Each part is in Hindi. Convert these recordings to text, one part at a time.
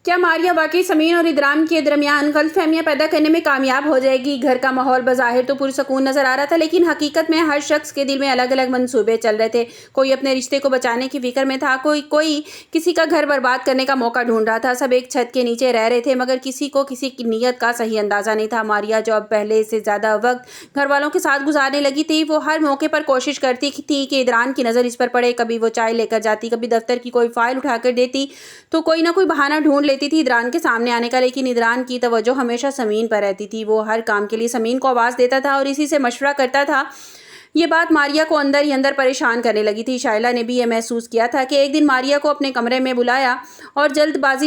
क्या मारिया वाकई समीन और इदरान के दरमियान गलतफहमियां पैदा करने में कामयाब हो जाएगी। घर का माहौल बज़ाहिर तो पुरसकून नजर आ रहा था, लेकिन हकीकत में हर शख्स के दिल में अलग अलग मंसूबे चल रहे थे। कोई अपने रिश्ते को बचाने की फिक्र में था, कोई किसी का घर बर्बाद करने का मौका ढूंढ रहा था। सब एक छत के नीचे रह रहे थे, मगर किसी को किसी की नीयत का सही अंदाजा नहीं था। मारिया जो अब पहले से ज्यादा वक्त घर वालों के साथ गुजारने लगी थी, वो हर मौके पर कोशिश करती थी कि इदरान की नज़र इस पर पड़े। कभी वो चाय लेकर जाती, कभी दफ्तर की कोई फाइल उठाकर देती, तो कोई ना कोई बहाना ढूंढ लेती थी इदरान के सामने आने का। लेकिन इदरान की तवज्जो हमेशा समीन पर रहती थी। वो हर काम के लिए समीन को आवाज़ देता था और इसी से मशवरा करता था। ये बात मारिया को अंदर ही अंदर परेशान करने लगी थी। शाइला ने भी ये महसूस किया था कि एक दिन मारिया को अपने कमरे में बुलाया और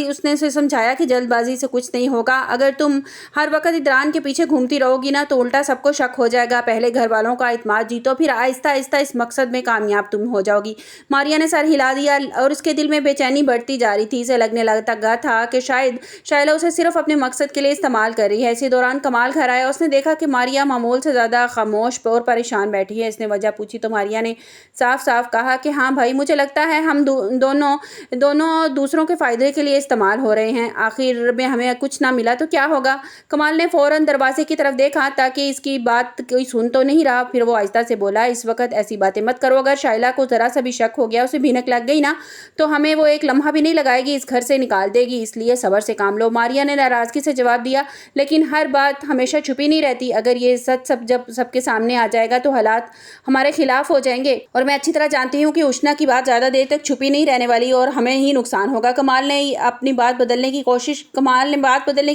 उसने उसे समझाया कि जल्दबाजी से कुछ नहीं होगा। अगर तुम हर वक्त इदरान के पीछे घूमती रहोगी ना, तो उल्टा सबको शक हो जाएगा। पहले घर वालों का इत्मीनान जीतो, फिर आहिस्ता आहिस्ता इस मकसद में कामयाब तुम हो जाओगी। मारिया ने सर हिला दिया और उसके दिल में बेचैनी बढ़ती जा रही थी। इसे लगने लगा था कि शायद शाइला उसे सिर्फ अपने मकसद के लिए इस्तेमाल कर रही है। इसी दौरान कमाल घर आया। उसने देखा कि मारिया मामूल से ज़्यादा खामोश और परेशान बैठी है। इसने वजह पूछी तो मारिया ने साफ साफ कहा कि हाँ भाई, मुझे लगता है हम दोनों दूसरों के फ़ायदे के लिए इस्तेमाल हो रहे हैं। आखिर में हमें कुछ ना मिला तो क्या होगा। कमाल ने फ़ौरन दरवाजे की तरफ देखा ताकि इसकी बात कोई सुन तो नहीं रहा। फिर वो आहिस्ता से बोला, इस वक्त ऐसी बातें मत करो। अगर शाइला को ज़रा सा भी शक हो गया, उसे भीनक लग गई ना, तो हमें वो एक लम्हा भी नहीं लगाएगी, इस घर से निकाल देगी। इसलिए सब्र से काम लो। मारिया ने नाराज़गी से जवाब दिया, लेकिन हर बात हमेशा छुपी नहीं रहती। अगर ये सच जब सबके सामने आ जाएगा तो हालात हमारे खिलाफ हो जाएंगे। और मैं अच्छी तरह जानती हूँ कि उष्णा की बात ज़्यादा देर तक छुपी नहीं रहने वाली और हमें ही नुकसान होगा। कमाल ने बात बदलने की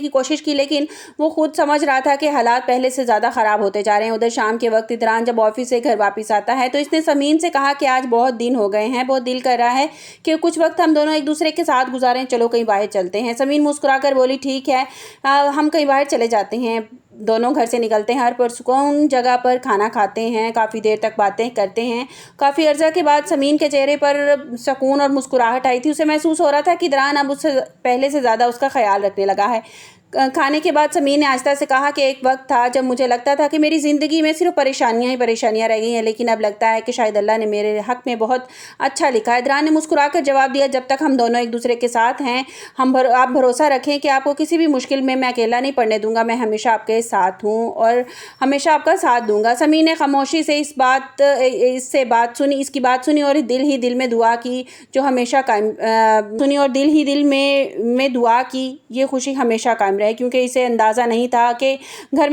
कोशिश की, लेकिन वो खुद समझ रहा था कि हालात पहले से ज़्यादा ख़राब होते जा रहे हैं। उधर शाम के वक्त इदरान जब ऑफिस से घर वापस आता है तो इसने समीन से कहा कि आज बहुत दिन हो गए हैं, बहुत दिल कर रहा है कि कुछ वक्त हम दोनों एक दूसरे के साथ गुजारें। चलो कहीं बाहर चलते हैं। समीन मुस्कुराकर बोली, ठीक है, हम कहीं बाहर चले जाते हैं। दोनों घर से निकलते हैं, हर पुरसुकून जगह पर खाना खाते हैं, काफ़ी देर तक बातें करते हैं। काफ़ी अर्सा के बाद समीन के चेहरे पर सुकून और मुस्कुराहट आई थी। उसे महसूस हो रहा था कि इदरान अब उससे पहले से ज़्यादा उसका ख्याल रखने लगा है। खाने के बाद समीन ने आहिस्ता से कहा कि एक वक्त था जब मुझे लगता था कि मेरी ज़िंदगी में सिर्फ परेशानियां ही परेशानियां रह गई हैं, लेकिन अब लगता है कि शायद अल्लाह ने मेरे हक़ में बहुत अच्छा लिखा है। इदरान ने मुस्कुराकर जवाब दिया, जब तक हम दोनों एक दूसरे के साथ हैं, आप भरोसा रखें कि आपको किसी भी मुश्किल में मैं अकेला नहीं पड़ने दूंगा। मैं हमेशा आपके साथ हूँ और हमेशा आपका साथ दूंगा। समीन ने खामोशी से इसकी बात सुनी और दिल में दुआ की, जो हमेशा कायम सुनी और दिल में दुआ की, ये खुशी हमेशा कायम रहे। क्योंकि उसे अंदाज़ा नहीं था कि घर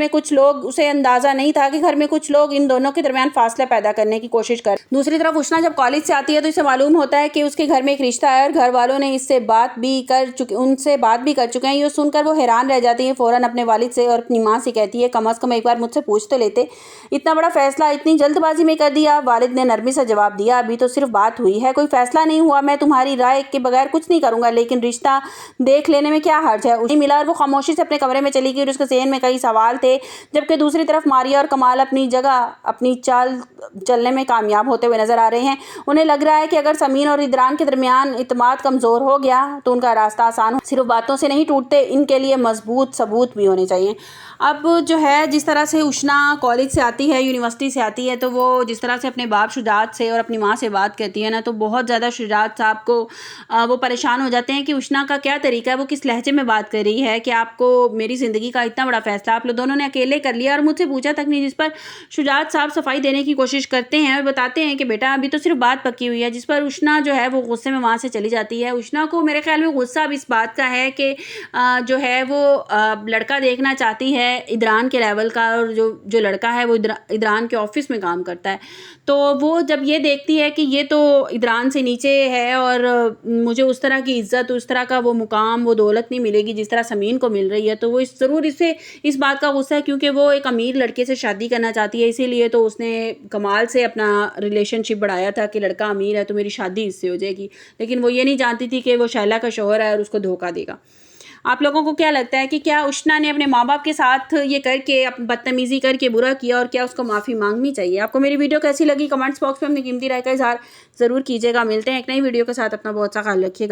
में कुछ लोग इन दोनों के दरमियान फासला पैदा करने की कोशिश कर। दूसरी तरफ उष्णा जब कॉलेज से आती है तो इसे मालूम होता है कि उसके घर में एक रिश्ता है और घर वालों ने उनसे बात भी कर चुके हैं। ये सुनकर वो हैरान रह जाती है। फ़ौरन अपने वालिद से और अपनी माँ से कहती है, कम अज़ कम एक बार मुझसे पूछ तो लेते, इतना बड़ा फैसला इतनी जल्दबाजी में कर दिया। वालिद ने नरमी से जवाब दिया, अभी तो सिर्फ बात हुई है, कोई फैसला नहीं हुआ। मैं तुम्हारी राय के बगैर कुछ नहीं करूँगा, लेकिन रिश्ता देख लेने में क्या हर्ज है। उसे मिला और वो खामोशी से अपने कमरे में चली गई और उसके ज़हन में कई सवाल थे। जबकि दूसरी तरफ मारिया और कमाल अपनी जगह अपनी चाल चलने में कामयाब होते हुए नजर आ रहे हैं। उन्हें लग रहा है कि अगर समीन और इदरान के दरमियान इत्मीनान कमज़ोर हो गया तो उनका रास्ता आसान हो। सिर्फ बातों से नहीं टूटते, इनके लिए मजबूत सबूत भी होने चाहिए। अब जो है, जिस तरह से उष्णा कॉलेज से आती है, यूनिवर्सिटी से आती है, तो वो जिस तरह से अपने बाप शुजात से और अपनी माँ से बात करती है ना, तो बहुत ज़्यादा शुजात साहब को वो परेशान हो जाते हैं कि उष्णा का क्या तरीका है, वो किस लहजे में बात कर रही है कि आपको मेरी ज़िंदगी का इतना बड़ा फैसला आप लोग दोनों ने अकेले कर लिया और मुझसे पूछा तक नहीं। जिस पर शुजात साहब सफाई देने की कोशिश करते हैं और बताते हैं कि बेटा अभी तो सिर्फ बात पक्की हुई है। जिस पर उष्णा जो है वो गुस्से में वहाँ से चली जाती है। उष्णा को मेरे ख्याल में गुस्सा अब इस बात का है कि जो है वो लड़का देखना चाहती है इदरान के लेवल का, और जो लड़का है वो इदरान के ऑफिस में काम करता है। तो वो जब ये देखती है कि ये तो इदरान से नीचे है और मुझे उस तरह की इज्जत, उस तरह का वो मुकाम, वो दौलत नहीं मिलेगी जिस तरह समीन को मिल रही है, तो वो ज़रूर इस बात का गुस्सा है। क्योंकि वो एक अमीर लड़के से शादी करना चाहती है, इसीलिए तो उसने कमाल से अपना रिलेशनशिप बढ़ाया था कि लड़का अमीर है तो मेरी शादी इससे हो जाएगी। लेकिन वो ये नहीं जानती थी कि वो शाइला का शौहर है और उसको धोखा देगा। आप लोगों को क्या लगता है कि क्या उष्णा ने अपने माँ बाप के साथ ये करके बदतमीज़ी करके बुरा किया और क्या उसको माफ़ी मांगनी चाहिए? आपको मेरी वीडियो कैसी लगी कमेंट्स बॉक्स में अपनी कीमती राय का इज़हार ज़रूर कीजिएगा। मिलते हैं एक नई वीडियो के साथ। अपना बहुत सा ख्याल रखिएगा।